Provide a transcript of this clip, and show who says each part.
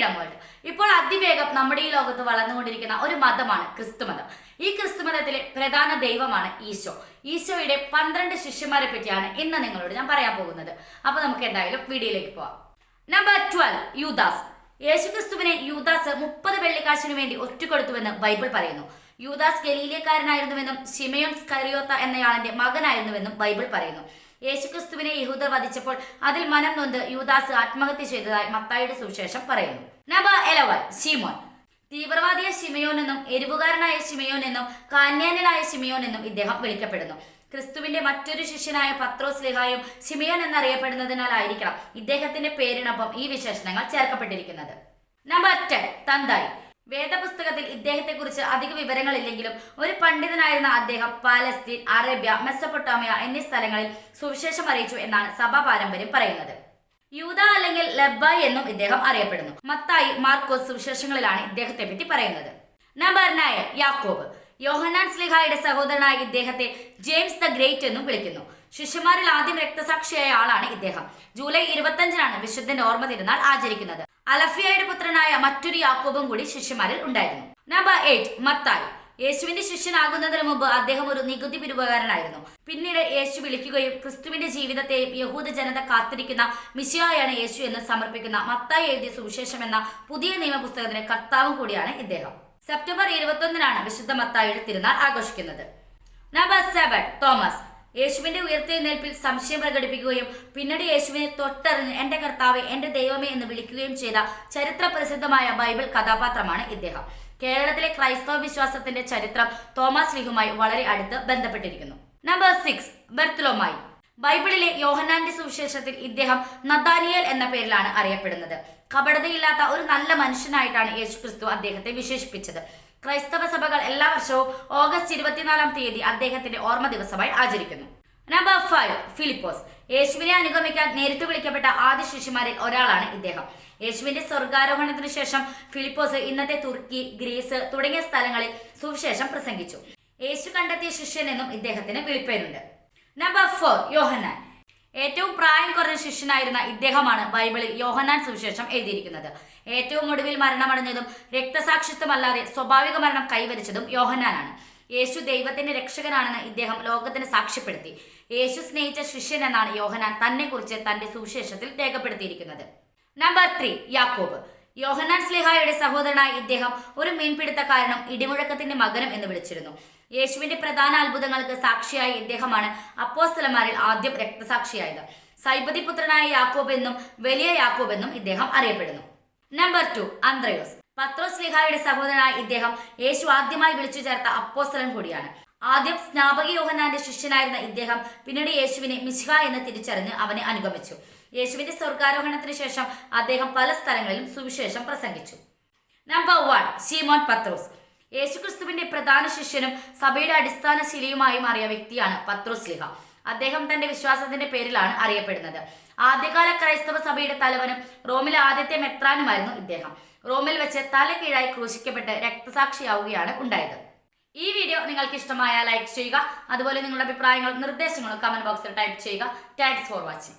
Speaker 1: Freedom world. ഇപ്പോൾ അതിവേഗം നമ്മുടെ ഈ ലോകത്ത് വളർന്നുകൊണ്ടിരിക്കുന്ന ഒരു മതമാണ് ക്രിസ്തുമതം. ഈ ക്രിസ്തുമതത്തിലെ പ്രധാന ദൈവമാണ് ഈശോ. ഈശോയുടെ 12 ശിഷ്യന്മാരെ പറ്റിയാണ് ഇന്ന് നിങ്ങളോട് ഞാൻ പറയാൻ പോകുന്നത്. അപ്പൊ നമുക്ക് എന്തായാലും വീഡിയോയിലേക്ക് പോവാം. നമ്പർ 12, യൂദാസ്. യേശുക്രിസ്തുവിനെ യൂദാസ് 30 വെള്ളിക്കാശിനു വേണ്ടി ഒറ്റുകൊടുത്തുവെന്ന് ബൈബിൾ പറയുന്നു. യൂദാസ് ഗലീലിയക്കാരനായിരുന്നുവെന്നും ശിമയോൻ സ്കറിയോത്ത എന്നയാളിന്റെ മകനായിരുന്നുവെന്നും ബൈബിൾ പറയുന്നു. യേശുക്രിസ്തുവിനെ യഹൂദർ വധിച്ചപ്പോൾ അതിൽ മനം നൊന്ത് യൂദാസ് ആത്മഹത്യ ചെയ്തതായി മത്തായിയുടെ സുവിശേഷം പറയുന്നു. നമ്പർ 11, ശിമോൻ. തീവ്രവാദിയ ശിമയോൻ എന്നും എരിവുകാരനായ ശിമയോൻ എന്നും കാന്യാനായ ശിമയോൻ എന്നും ഇദ്ദേഹം വിളിക്കപ്പെടുന്നു. ക്രിസ്തുവിന്റെ മറ്റൊരു ശിഷ്യനായ പത്രോസ് ലേഹായും ശിമയോൻ എന്നറിയപ്പെടുന്നതിനാലായിരിക്കണം ഇദ്ദേഹത്തിന്റെ പേരിനൊപ്പം ഈ വിശേഷണങ്ങൾ ചേർക്കപ്പെട്ടിരിക്കുന്നത്. നമ്പർ 10, തന്തായി. വേദപുസ്തകത്തിൽ ഇദ്ദേഹത്തെക്കുറിച്ച് അധിക വിവരങ്ങളില്ലെങ്കിലും ഒരു പണ്ഡിതനായിരുന്ന അദ്ദേഹം പാലസ്തീൻ, അറേബ്യ, മെസ്സപ്പൊട്ടാമിയ എന്നീ സ്ഥലങ്ങളിൽ സുവിശേഷം അറിയിച്ചു എന്നാണ് സഭാ പാരമ്പര്യം പറയുന്നത്. യൂദ അല്ലെങ്കിൽ ലബ്ബായ് എന്നും ഇദ്ദേഹം അറിയപ്പെടുന്നു. മത്തായി, മാർക്കോസ് സുവിശേഷങ്ങളിലാണ് ഇദ്ദേഹത്തെ പറ്റി പറയുന്നത്. നമ്പർ 9, യാക്കോബ്. യോഹന്നാൻ സ്ലീഹായുടെ സഹോദരനായ ഇദ്ദേഹത്തെ ജെയിംസ് ദ ഗ്രേറ്റ് എന്നും വിളിക്കുന്നു. ശിഷ്യന്മാരിൽ ആദ്യം രക്തസാക്ഷിയായ ആളാണ് ഇദ്ദേഹം. ജൂലൈ 25-നാണ് വിശുദ്ധന്റെ ഓർമ്മ തിരുനാൾ ആചരിക്കുന്നത്. അലഫിയയുടെ പുത്രനായ മറ്റൊരു യാക്കോബും കൂടി ശിഷ്യന്മാരിൽ ഉണ്ടായിരുന്നു. നമ്പർ 8, മത്തായി. യേശുവിന്റെ ശിഷ്യനാകുന്നതിന് മുമ്പ് അദ്ദേഹം ഒരു നികുതി പിരിവുകാരനായിരുന്നു. പിന്നീട് യേശു വിളിക്കുകയും ക്രിസ്തുവിന്റെ ജീവിതത്തെയും യഹൂദ ജനത കാത്തിരിക്കുന്ന മിശിഹായാണ് യേശു എന്ന് സമർപ്പിക്കുന്ന മത്തായി എഴുതിയ സുവിശേഷം എന്ന പുതിയ നിയമപുസ്തകത്തിന്റെ കർത്താവും കൂടിയാണ് ഇദ്ദേഹം. സെപ്റ്റംബർ 21-നാണ് വിശുദ്ധ മത്തായിയുടെ തിരുനാൾ ആഘോഷിക്കുന്നത്. Number 7, Thomas. യേശുവിന്റെ ഉയർത്തെഴുന്നേൽപ്പിൽ സംശയം പ്രകടിപ്പിക്കുകയും പിന്നീട് യേശുവിനെ തൊട്ടറിഞ്ഞ് എന്റെ കർത്താവെ, എന്റെ ദൈവമേ എന്ന് വിളിക്കുകയും ചെയ്ത ചരിത്ര പ്രസിദ്ധമായ ബൈബിൾ കഥാപാത്രമാണ് ഇദ്ദേഹം. കേരളത്തിലെ ക്രൈസ്തവ വിശ്വാസത്തിന്റെ ചരിത്രം തോമസ് ലീഹുമായി വളരെ അടുത്ത് ബന്ധപ്പെട്ടിരിക്കുന്നു. നമ്പർ 6, ബർത്തലോമായി. ബൈബിളിലെ യോഹന്നാന്റെ സുവിശേഷത്തിൽ ഇദ്ദേഹം നഥാനിയേൽ എന്ന പേരിലാണ് അറിയപ്പെടുന്നത്. കപടതയില്ലാത്ത ഒരു നല്ല മനുഷ്യനായിട്ടാണ് യേശുക്രിസ്തു അദ്ദേഹത്തെ വിശേഷിപ്പിച്ചത്. ക്രൈസ്തവ സഭകൾ എല്ലാ വർഷവും ഓഗസ്റ്റ് 24-ാം തീയതി അദ്ദേഹത്തിന്റെ ഓർമ്മ ദിവസമായി ആചരിക്കുന്നു. നമ്പർ 5, ഫിലിപ്പോസ്. യേശുവിനെ അനുഗമിക്കാൻ നേരിട്ട് വിളിക്കപ്പെട്ട ആദ്യ ശിഷ്യന്മാരിൽ ഒരാളാണ് ഇദ്ദേഹം. യേശുവിന്റെ സ്വർഗാരോഹണത്തിനു ശേഷം ഫിലിപ്പോസ് ഇന്നത്തെ തുർക്കി, ഗ്രീസ് തുടങ്ങിയ സ്ഥലങ്ങളിൽ സുവിശേഷം പ്രസംഗിച്ചു. യേശു കണ്ടെത്തിയ ശിഷ്യൻ എന്നും ഇദ്ദേഹത്തിന് വിളിപ്പേരുണ്ട്. നമ്പർ 4, യോഹന്നാൻ. ഏറ്റവും പ്രായം കുറഞ്ഞ ശിഷ്യനായിരുന്ന ഇദ്ദേഹമാണ് ബൈബിളിൽ യോഹന്നാൻ സുവിശേഷം എഴുതിയിരിക്കുന്നത്. ഏറ്റവും ഒടുവിൽ മരണമടഞ്ഞതും രക്തസാക്ഷിത്വമല്ലാതെ സ്വാഭാവിക മരണം കൈവരിച്ചതും യോഹന്നാനാണ്. യേശു ദൈവത്തിന്റെ രക്ഷകനാണെന്ന് ഇദ്ദേഹം ലോകത്തിന് സാക്ഷ്യപ്പെടുത്തി. യേശു സ്നേഹിച്ച ശിഷ്യൻ എന്നാണ് യോഹന്നാൻ തന്നെ കുറിച്ച് തന്റെ സുവിശേഷത്തിൽ രേഖപ്പെടുത്തിയിരിക്കുന്നത്. നമ്പർ 3, യാക്കോബ്. യോഹന്നാൻ സ്ലീഹായുടെ സഹോദരനായ ഇദ്ദേഹം ഒരു മീൻപിടുത്തക്കാരനും ഇടിമുഴക്കത്തിന്റെ മകനും എന്ന് വിളിച്ചിരുന്നു. യേശുവിന്റെ പ്രധാന അത്ഭുതങ്ങൾക്ക് സാക്ഷിയായ ഇദ്ദേഹമാണ് അപ്പോസ്തലന്മാരിൽ ആദ്യം രക്തസാക്ഷിയായത്. സൈബദി പുത്രനായ യാക്കോബ് എന്നും വലിയ യാക്കോബ് എന്നും ഇദ്ദേഹം അറിയപ്പെടുന്നു. നമ്പർ 2, അന്ത്രയോസ്. പത്രോസ് സ്ലീഹായുടെ സഹോദരനായ ഇദ്ദേഹം യേശു ആദ്യമായി വിളിച്ചു ചേർത്ത അപ്പോസ്തലൻ കൂടിയാണ്. ആദ്യം സ്നാപക യോഹന്നാന്റെ ശിഷ്യനായിരുന്ന ഇദ്ദേഹം പിന്നീട് യേശുവിനെ മിശിഹ എന്ന് തിരിച്ചറിഞ്ഞ് അവനെ അനുഗമിച്ചു. യേശുവിന്റെ സ്വർഗാരോഹണത്തിന് ശേഷം അദ്ദേഹം പല സ്ഥലങ്ങളിലും സുവിശേഷം പ്രസംഗിച്ചു. നമ്പർ 1, ശിമോൻ പത്രോസ്. യേശുക്രിസ്തുവിന്റെ പ്രധാന ശിഷ്യനും സഭയുടെ അടിസ്ഥാന ശിലയുമായി മാറിയ വ്യക്തിയാണ് പത്രോസ് സ്ലീഹ. അദ്ദേഹം തന്റെ വിശ്വാസത്തിന്റെ പേരിലാണ് അറിയപ്പെടുന്നത്. ആദ്യകാല ക്രൈസ്തവ സഭയുടെ തലവനും റോമിലെ ആദ്യത്തെ മെത്രാനുമായിരുന്നു ഇദ്ദേഹം. റോമിൽ വെച്ച് തല കീഴായി ക്രൂശിക്കപ്പെട്ട് രക്തസാക്ഷിയാവുകയാണ് ഉണ്ടായത്. ഈ വീഡിയോ നിങ്ങൾക്ക് ഇഷ്ടമായ ലൈക്ക് ചെയ്യുക. അതുപോലെ നിങ്ങളുടെ അഭിപ്രായങ്ങളും നിർദ്ദേശങ്ങളും കമന്റ് ബോക്സിൽ ടൈപ്പ് ചെയ്യുക. Thanks for watching.